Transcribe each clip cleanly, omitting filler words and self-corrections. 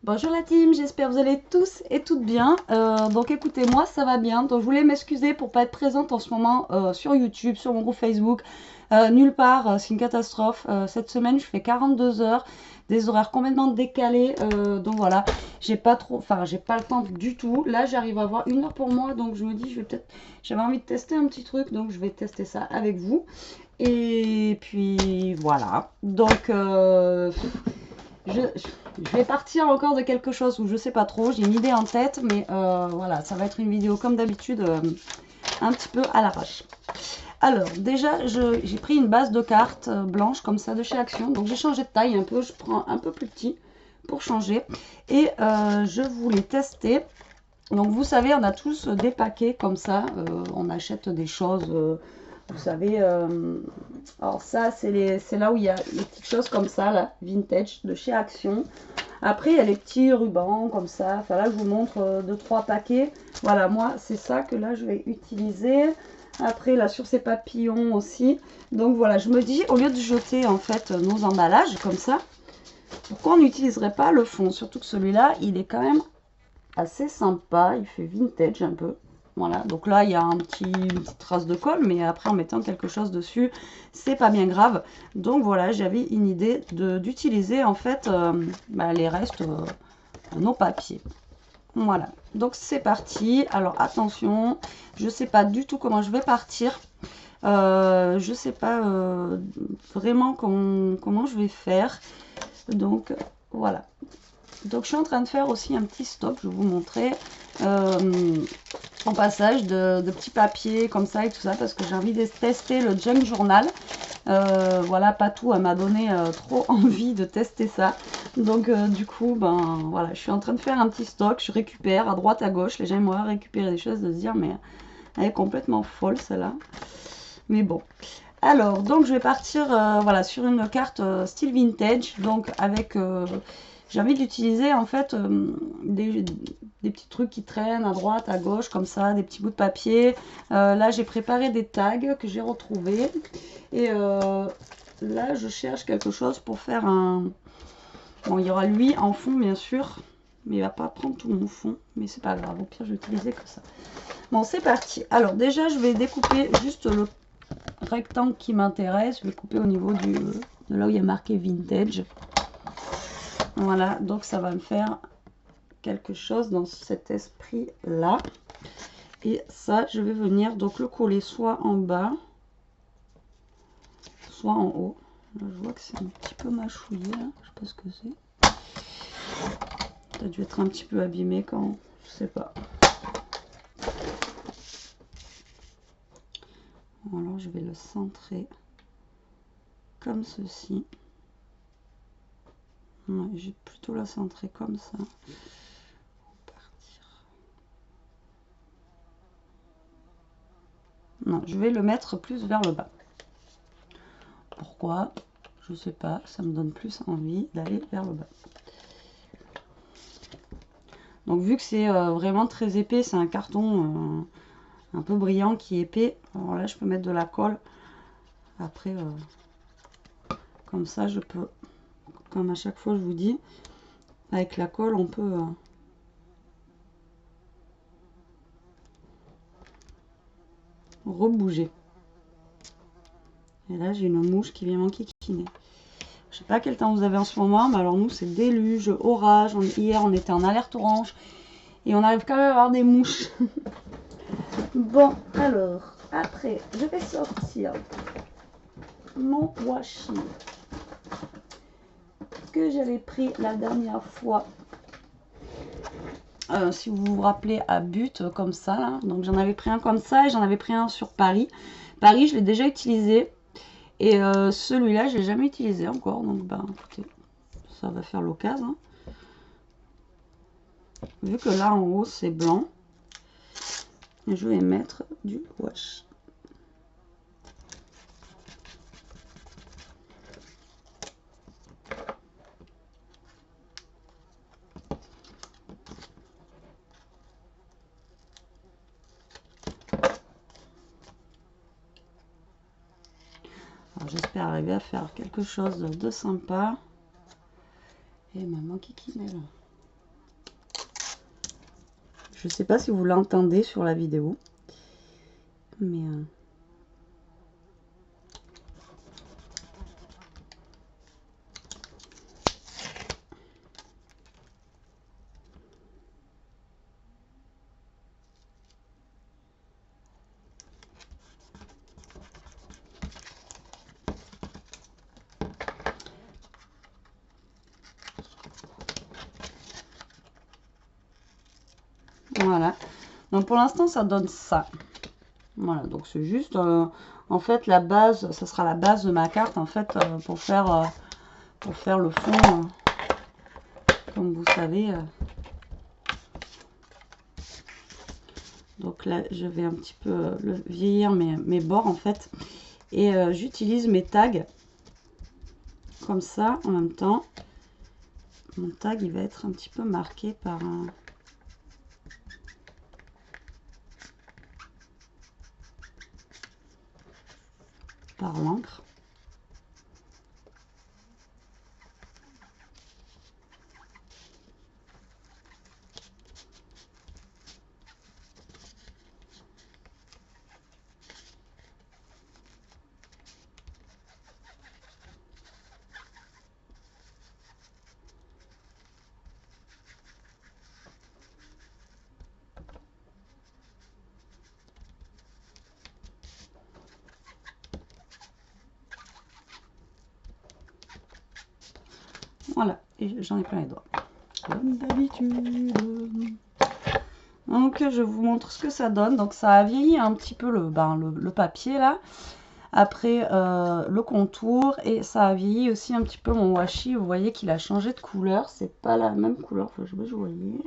Bonjour la team, j'espère que vous allez tous et toutes bien. Donc écoutez, moi ça va bien. Donc je voulais m'excuser pour pas être présente en ce moment sur YouTube, sur mon groupe Facebook, nulle part. C'est une catastrophe. Cette semaine je fais 42 heures, des horaires complètement décalés. Donc voilà, j'ai pas le temps du tout. Là j'arrive à avoir 1 heure pour moi, donc je me dis j'avais envie de tester un petit truc, donc je vais tester ça avec vous. Et puis voilà. Donc je vais partir encore de quelque chose où je sais pas trop, j'ai une idée en tête, mais voilà, ça va être une vidéo comme d'habitude, un petit peu à l'arrache. Alors déjà, j'ai pris une base de cartes blanche comme ça de chez Action, donc j'ai changé de taille un peu, je prends un peu plus petit pour changer, et je voulais tester. Donc vous savez, on a tous des paquets comme ça, on achète des choses, vous savez, alors ça c'est là où il y a les petites choses comme ça, là, vintage, de chez Action. Après, il y a les petits rubans comme ça, enfin là je vous montre 2-3 paquets. Voilà, moi c'est ça que là je vais utiliser. Après là sur ces papillons aussi. Donc voilà, je me dis, au lieu de jeter en fait nos emballages comme ça, pourquoi on n'utiliserait pas le fond? Surtout que celui-là, il est quand même assez sympa, il fait vintage un peu. Voilà, donc là il y a une petite trace de colle, mais après en mettant quelque chose dessus, c'est pas bien grave. Donc voilà, j'avais une idée d'utiliser en fait les restes de nos papiers. Voilà, donc c'est parti. Alors attention, je sais pas du tout comment je vais partir. Je sais pas vraiment comment je vais faire. Donc voilà. Donc je suis en train de faire aussi un petit stock, je vais vous montrer en passage de petits papiers comme ça et tout ça, parce que j'ai envie de tester le junk journal. Voilà, Patou m'a donné trop envie de tester ça. Donc du coup, ben voilà, je suis en train de faire un petit stock, je récupère à droite à gauche. Les gens m'ont récupéré des choses, de se dire mais elle est complètement folle celle-là. Mais bon. Alors, donc je vais partir voilà, sur une carte style vintage, donc avec j'ai envie d'utiliser en fait des petits trucs qui traînent à droite, à gauche, comme ça, des petits bouts de papier. Là, j'ai préparé des tags que j'ai retrouvés. Et là, je cherche quelque chose pour faire un... Bon, il y aura lui en fond, bien sûr. Mais il va pas prendre tout mon fond. Mais c'est pas grave, au pire, je vais utiliser que ça. Bon, c'est parti. Alors, déjà, je vais découper juste le rectangle qui m'intéresse. Je vais couper au niveau de là où il y a marqué vintage. Voilà, donc ça va me faire quelque chose dans cet esprit là. Et ça, je vais venir donc le coller soit en bas, soit en haut. Là, je vois que c'est un petit peu mâchouillé, là. Je sais pas ce que c'est. Ça a dû être un petit peu abîmé quand... Je sais pas. Alors, je vais le centrer comme ceci. Ouais, je vais plutôt la centrer comme ça. Non, je vais le mettre plus vers le bas. Pourquoi? Je sais pas, ça me donne plus envie d'aller vers le bas. Donc vu que c'est vraiment très épais, c'est un carton un peu brillant qui est épais. Alors là, je peux mettre de la colle. Après, comme ça, je peux, comme à chaque fois je vous dis, avec la colle, on peut... rebouger. Et là, j'ai une mouche qui vient m'enquiquiner. Je sais pas quel temps vous avez en ce moment, mais alors nous, c'est déluge, orage. Hier, on était en alerte orange. Et on arrive quand même à avoir des mouches. Bon, alors, après, je vais sortir mon washi que j'avais pris la dernière fois. Si vous vous rappelez, à But, comme ça, là. Donc j'en avais pris un comme ça et j'en avais pris un sur Paris. Paris, je l'ai déjà utilisé. Et celui-là, je l'ai jamais utilisé encore. Donc, ben, écoutez, ça va faire l'occasion. Vu que là, en haut, c'est blanc. Et je vais mettre du washi. J'espère arriver à faire quelque chose de sympa. Et maman qui met là. Je sais pas si vous l'entendez sur la vidéo. Mais... Voilà. Donc pour l'instant, ça donne ça. Voilà, donc c'est juste, en fait, la base, ça sera la base de ma carte, en fait, pour faire le fond, comme vous savez. Donc là, je vais un petit peu vieillir mes bords, en fait. Et j'utilise mes tags, comme ça, en même temps. Mon tag, il va être un petit peu marqué par l'encre. Voilà, et j'en ai plein les doigts. Comme d'habitude. Donc je vous montre ce que ça donne. Donc ça a vieilli un petit peu le papier là. Après le contour. Et ça a vieilli aussi un petit peu mon washi. Vous voyez qu'il a changé de couleur. C'est pas la même couleur. Enfin, je sais pas si vous voyez.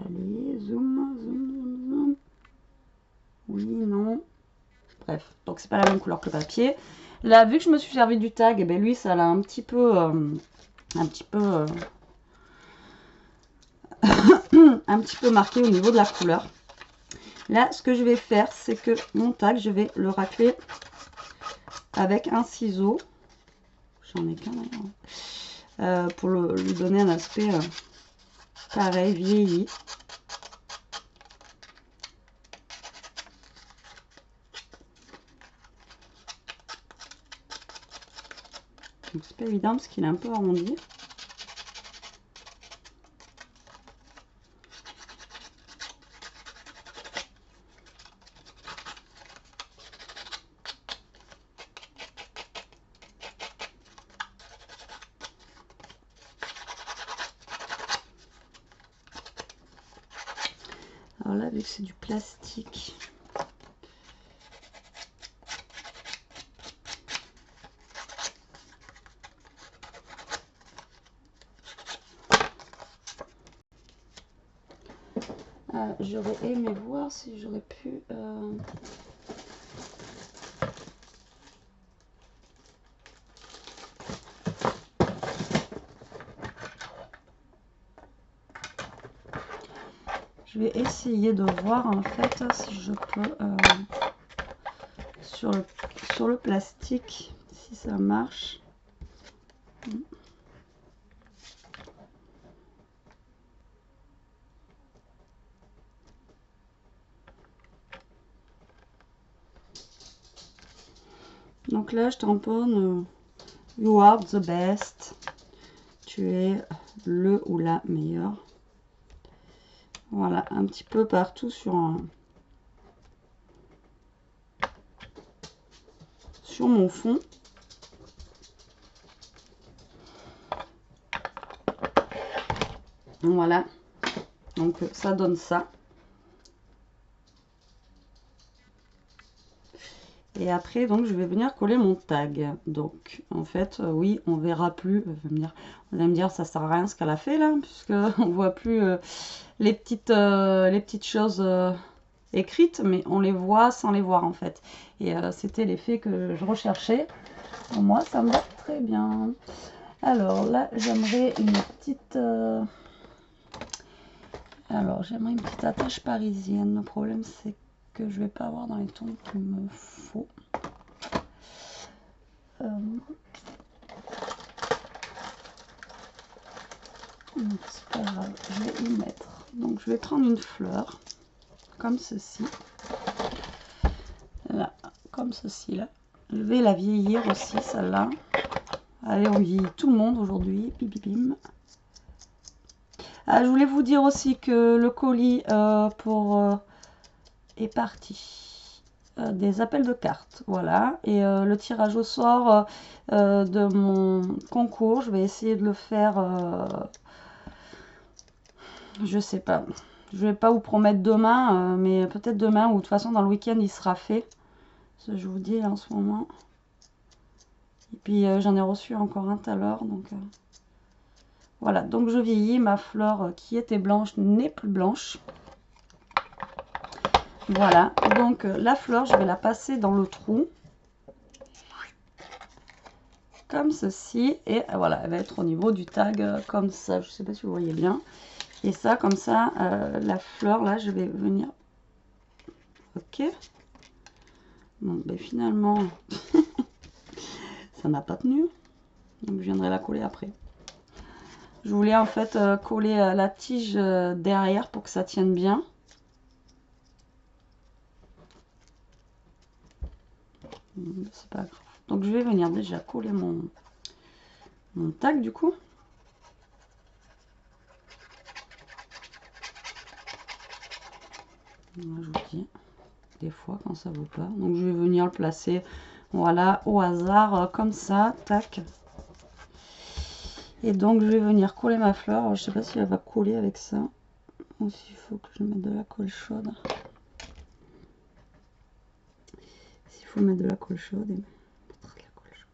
Allez, zoom, zoom, zoom, zoom. Oui, non. Bref, donc c'est pas la même couleur que le papier. Là, vu que je me suis servi du tag, et ben lui, ça l'a un petit peu un petit peu marqué au niveau de la couleur. Là, ce que je vais faire, c'est que mon tag, je vais le racler avec un ciseau. J'en ai qu'un d'ailleurs. Pour lui donner un aspect pareil, vieilli. Donc c'est pas évident parce qu'il est un peu arrondi. Alors là, vu que c'est du plastique, j'aurais aimé voir si j'aurais pu... Je vais essayer de voir en fait si je peux sur le plastique, si ça marche. Donc là, je tamponne You are the best. Tu es le ou la meilleure. Voilà, un petit peu partout sur mon fond. Voilà, donc ça donne ça. Et après, donc, je vais venir coller mon tag. Donc, en fait, oui, on verra plus. Vous allez me dire, ça sert à rien ce qu'elle a fait là, puisque on voit plus les petites choses écrites, mais on les voit sans les voir en fait. Et c'était l'effet que je recherchais. Pour moi, ça me va très bien. Alors là, j'aimerais une petite... Alors, j'aimerais une petite attache parisienne. Le problème, c'est que je vais pas avoir dans les tons qu'il me faut. C'est pas grave, je vais y mettre. Donc je vais prendre une fleur comme ceci. Là, comme ceci là. Je vais la vieillir aussi celle-là. Allez, on vieillit tout le monde aujourd'hui. Bim, bim, bim. Ah, je voulais vous dire aussi que le colis est parti. Des appels de cartes, voilà. Et le tirage au sort de mon concours, je vais essayer de le faire. Je sais pas. Je vais pas vous promettre demain, mais peut-être demain ou de toute façon dans le week-end il sera fait. Ça, je vous dis en ce moment. Et puis j'en ai reçu encore un tout à l'heure, donc voilà. Donc je vieillis, ma fleur qui était blanche n'est plus blanche. Voilà. Donc la fleur, je vais la passer dans le trou. Comme ceci. Et voilà, elle va être au niveau du tag comme ça. Je sais pas si vous voyez bien. Et ça, comme ça, la fleur, là, je vais venir... Ok. Bon, ben finalement, ça n'a pas tenu. Donc, je viendrai la coller après. Je voulais en fait coller la tige derrière pour que ça tienne bien. C'est pas grave. Donc, je vais venir déjà coller mon tag du coup. Je vous dis, des fois quand ça ne veut pas. Donc je vais venir le placer, voilà, au hasard, comme ça, tac. Et donc je vais venir coller ma fleur. Alors, je sais pas si elle va coller avec ça. Ou s'il faut que je mette de la colle chaude. S'il faut mettre de la colle chaude, et mettre de la colle chaude.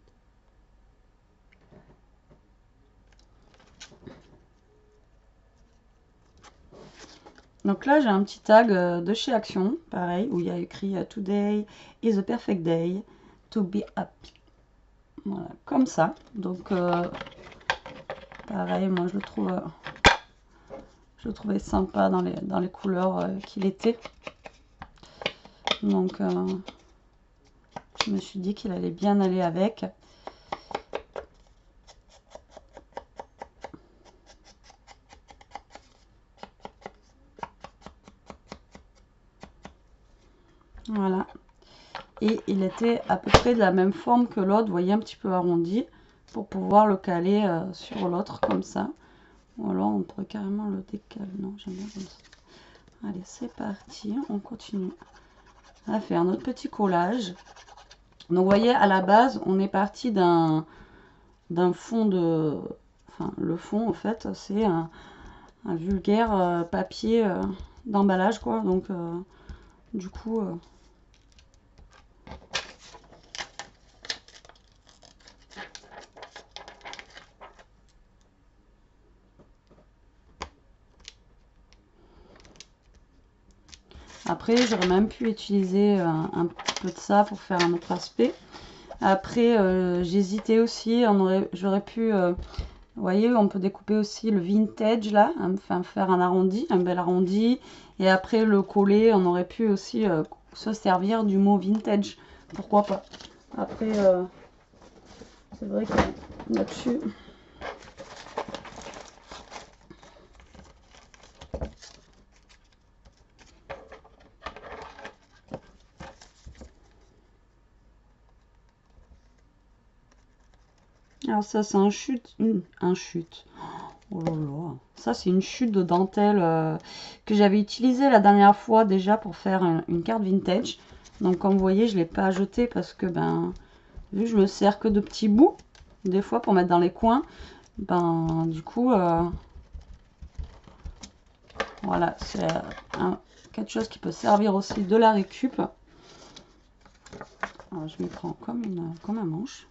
Donc là, j'ai un petit tag de chez Action, pareil, où il y a écrit Today is a perfect day to be happy. Voilà, comme ça. Donc, pareil, moi je le trouvais sympa dans les couleurs qu'il était. Donc, je me suis dit qu'il allait bien aller avec. Voilà. Et il était à peu près de la même forme que l'autre, vous voyez, un petit peu arrondi, pour pouvoir le caler sur l'autre comme ça. Ou alors on pourrait carrément le décaler. Non, j'aime bien comme ça. Allez, c'est parti, on continue à faire notre petit collage. Donc vous voyez, à la base, on est parti d'un fond de... Enfin, le fond, en fait, c'est un vulgaire papier d'emballage, quoi. Donc, du coup... Après, j'aurais même pu utiliser un peu de ça pour faire un autre aspect. Après, j'hésitais aussi. J'aurais pu... vous voyez, on peut découper aussi le vintage là, enfin faire un arrondi, un bel arrondi. Et après le coller, on aurait pu aussi se servir du mot vintage. Pourquoi pas. Après, c'est vrai que là-dessus... Alors ça c'est un chute, oh là là, ça c'est une chute de dentelle que j'avais utilisée la dernière fois déjà pour faire une carte vintage. Donc comme vous voyez, je ne l'ai pas jetée parce que ben vu que je me sers que de petits bouts des fois pour mettre dans les coins, ben du coup voilà, c'est quelque chose qui peut servir aussi de la récup. Alors, je m'y prends comme un manche.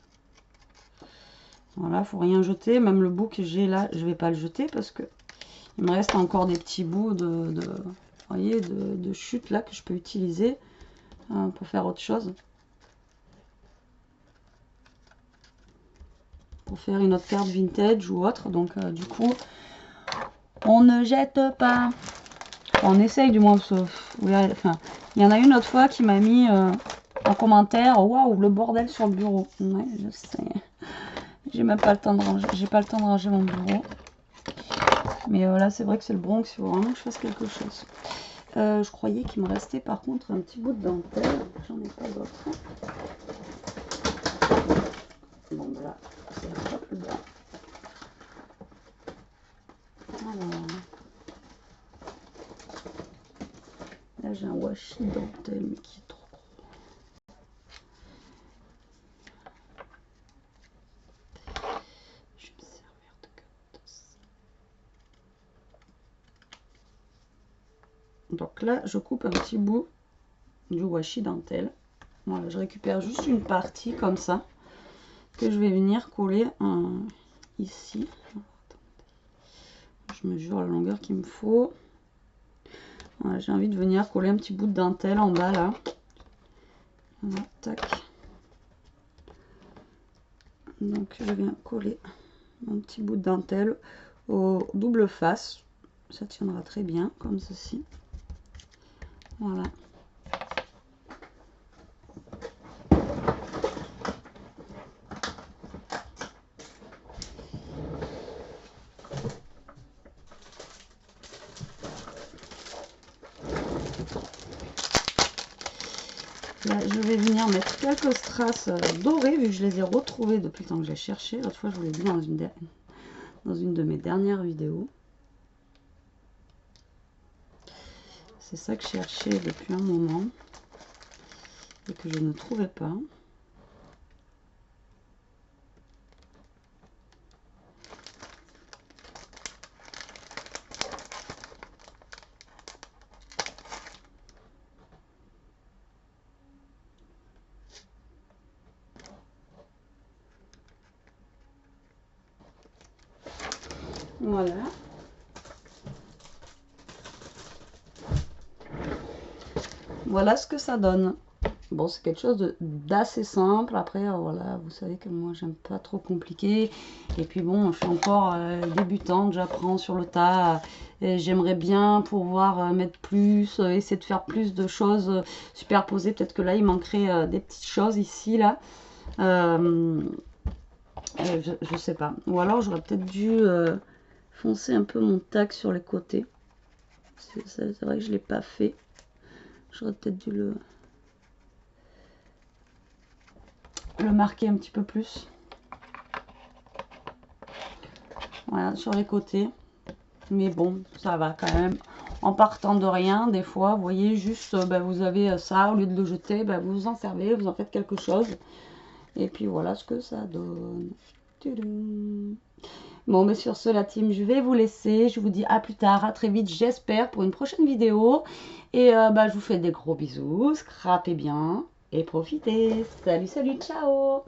Voilà, faut rien jeter, même le bout que j'ai là, je vais pas le jeter parce que il me reste encore des petits bouts voyez, de chute là que je peux utiliser pour faire autre chose. Pour faire une autre carte vintage ou autre, donc du coup, on ne jette pas. On essaye du moins, sauf, enfin, il y en a une autre fois qui m'a mis en commentaire, waouh, le bordel sur le bureau. Ouais, je sais. J'ai même pas le temps de ranger, j'ai pas le temps de ranger mon bureau. Mais là, c'est vrai que c'est le Bronx, il faut vraiment que je fasse quelque chose. Je croyais qu'il me restait par contre un petit bout de dentelle. J'en ai pas d'autre. Bon, ben là, c'est un peu plus bas. Alors, là, j'ai un washi dentelle, mais qui est trop gros. Je vais me servir de ça. Donc là, je coupe un petit bout du washi dentelle. Voilà, je récupère juste une partie comme ça que je vais venir coller ici. Je mesure la longueur qu'il me faut. Voilà, j'ai envie de venir coller un petit bout de dentelle en bas là. Voilà, tac. Donc je viens coller mon petit bout de dentelle au double face. Ça tiendra très bien comme ceci. Voilà. Là, je vais venir mettre quelques strass dorées, vu que je les ai retrouvées depuis le temps que j'ai cherché. L'autre fois, je vous l'ai dit dans une de mes dernières vidéos. C'est ça que je cherchais depuis un moment et que je ne trouvais pas. Voilà. Voilà ce que ça donne. Bon, c'est quelque chose d'assez simple. Après, voilà, vous savez que moi, j'aime pas trop compliqué. Et puis bon, je suis encore débutante, j'apprends sur le tas. J'aimerais bien pouvoir mettre plus, essayer de faire plus de choses superposées. Peut-être que là, il manquerait des petites choses ici, là. Je sais pas. Ou alors, j'aurais peut-être dû foncer un peu mon tac sur les côtés. C'est vrai que je l'ai pas fait. J'aurais peut-être dû le marquer un petit peu plus. Voilà, sur les côtés. Mais bon, ça va quand même. En partant de rien, des fois, vous voyez, juste, vous avez ça, au lieu de le jeter, vous vous en servez, vous en faites quelque chose. Et puis voilà ce que ça donne. Tudum. Bon, mais sur ce, la team, je vais vous laisser. Je vous dis à plus tard, à très vite, j'espère, pour une prochaine vidéo. Et je vous fais des gros bisous, scrapez bien et profitez. Salut, salut, ciao!